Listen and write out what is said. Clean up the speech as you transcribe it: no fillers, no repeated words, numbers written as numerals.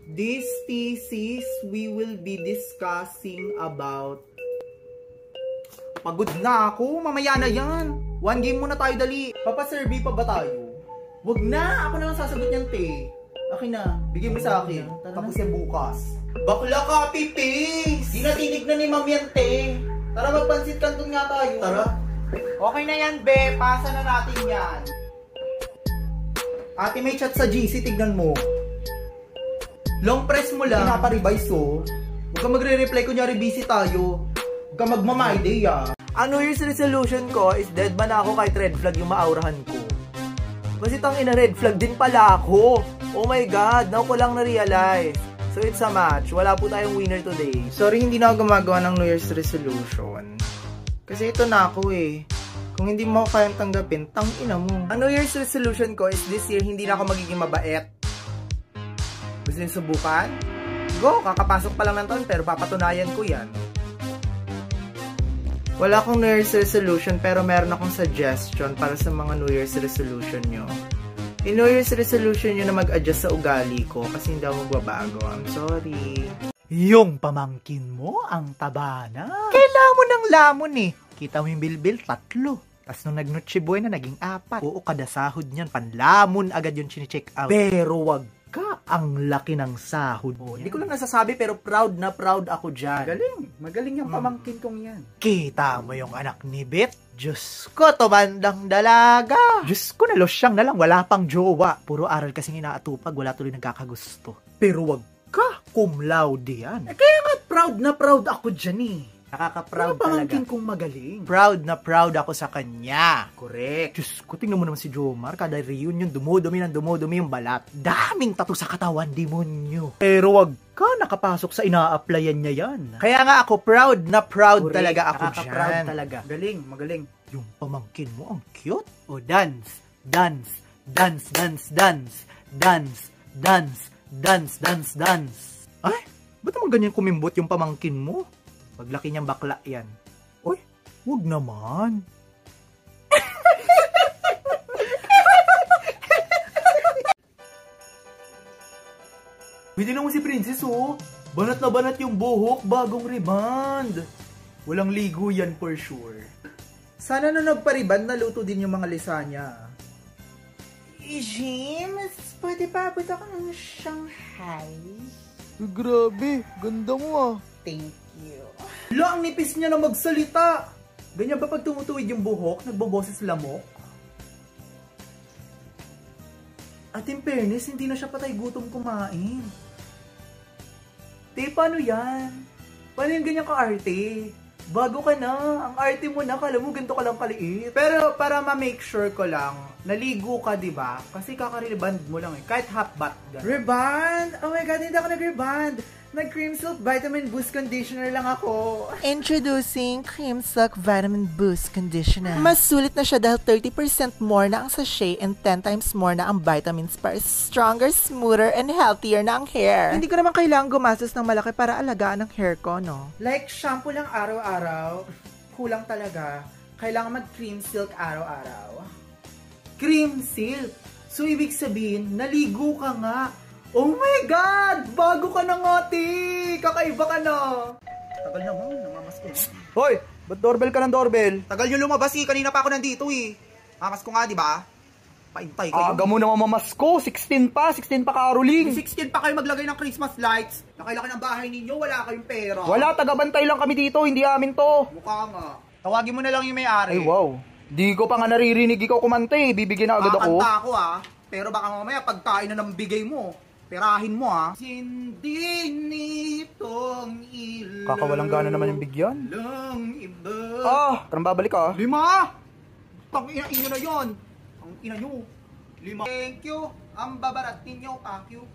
This thesis we will be discussing about... Pagod na ako, mamaya na yan. One game muna tayo, dali. Papasurvey pa ba tayo? Wag na, ako na lang sasagot niyan, te. Akin na, bigyan mo sa akin. Tapos yan bukas. Bakla copy paste! Di na tinignan ni ma'am yan, te. Tara, magpansit kanton nga tayo. Tara. Okay na yan, be. Pasa na natin yan. Ate, may chat sa GC, tignan mo. Long press mo lang. Pinapa-revise, oh. Huwag ka magre-reply, kunyari busy tayo. Huwag ka magmama idea. Ang New Year's resolution ko is dead man ako kahit red flag yung maaurahan ko. Kasi tangina, red flag din pala ako. Oh my God, now ko lang na-realize. So it's a match. Wala po tayong winner today. Sorry, hindi na ako gumagawa ng New Year's resolution. Kasi ito na ako eh. Kung hindi mo kayang tanggapin, tangina mo. Ang New Year's resolution ko is this year, hindi na ako magiging mabait. Gusto niyo subukan? Go! Kakapasok pa lang ng taon pero papatunayan ko yan. Wala akong New Year's resolution pero meron akong suggestion para sa mga New Year's resolution nyo. In New Year's resolution nyo na mag-adjust sa ugali ko kasi hindi ako magbabago. I'm sorry. Yung pamangkin mo, ang taba na. Kailangan mo ng lamon eh. Kita mo yung bilbil, 3. Tapos nung nag-Noche Buena, naging 4. Oo, kada sahod niyan, panlamon agad yung chine-check out. Pero wag ka, ang laki ng sahod mo. Hindi ko lang nasasabi pero proud na proud ako dyan. Magaling yung pamangkin kong yan. Kita mo yung anak ni Bet? Diyos ko, tumandang dalaga. Diyos ko, nalosyang na lang, wala pang jowa. Puro aral kasing inaatupag, wala tuloy nagkakagusto. Pero wag ka, cum laude yan. Kaya nga proud na proud ako dyan eh. Nakaka-proud talaga. Pamangkin kong magaling. Proud na proud ako sa kanya. Correct. Diyos ko, tingnan mo naman si Jomar. Kada reunion, dumudumi yung balat. Daming tattoo sa katawan, demonyo. Pero wag ka, nakapasok sa ina-applyan niya yan. Kaya nga ako, proud na proud correct. Talaga ako dyan. Nakaka-proud talaga. Magaling. Yung pamangkin mo, ang cute. O, dance, dance, dance, dance, dance, dance, dance, dance, dance, dance. Ay, ba't naman ganyan kumimbot yung pamangkin mo? Paglaki niyang bakla yan. Uy, wag naman. Pwede naman si Princess, oh. Banat na banat yung buhok, bagong reband. Walang ligo yan for sure. Sana na nagpa-reband, naluto din yung mga lisanya. James, pwede pa abot ako ng Shanghai? Grabe, ganda mo ah. Thank you. Ang nipis niya na magsalita. Ganyan ba pag tumutuwid yung buhok, nagboboses lamok? At in fairness, hindi na siya patay gutom kumain. Te, paano yan? Paano yung ganyan ka-arte? Bago ka na, ang arte mo na, kala mo ganito ka lang kaliit. Pero para ma-make sure ko lang, naligo ka, diba? Kasi kaka-reband mo lang eh, kahit half bath. Reband? Oh my God, hindi ako nag-reband. Nag-Cream Silk Vitamin Boost Conditioner lang ako. Introducing Cream Silk Vitamin Boost Conditioner. Mas sulit na siya dahil 30% more na ang sachet and 10 times more na ang vitamins para stronger, smoother, and healthier na ang hair. Hindi ko naman kailangan gumastos ng malaki para alagaan ang hair ko, no? Like shampoo lang araw-araw, kulang talaga. Kailangan mag-Cream Silk araw-araw. Cream Silk? So, ibig sabihin, naligo ka nga. Oh my God! Bago ka na nga, ti! Kakaiba ka na! Tagal naman, namamas ko. Hoy! Ba't doorbell ka ng doorbell? Tagal nyo lumabas eh, kanina pa ako nandito eh. Mamas ko nga, di ba? Paintay kayo. Aga mo na mamamas ko, 16 pa Caroling. 16 pa kayo maglagay ng Christmas lights. Nakailaki ng bahay ninyo, wala kayong pera. Wala, tagabantay lang kami dito, hindi amin to. Mukha nga. Tawagin mo na lang yung may-ari. Ay wow, di ko pa nga naririnig ikaw kumante, bibigyan na agad ako. Kakanta ako ah, pero baka mamaya pagkain na ng bigay mo. Perahin mo ha. Hindi nitong ilaw. Kakawalang gana naman yung bigyan. Lang iba. Parang babalik ka. 5! Tang ina na yon. Ang ina nyo. 5. Thank you. Ang babarat ninyo. Thank you.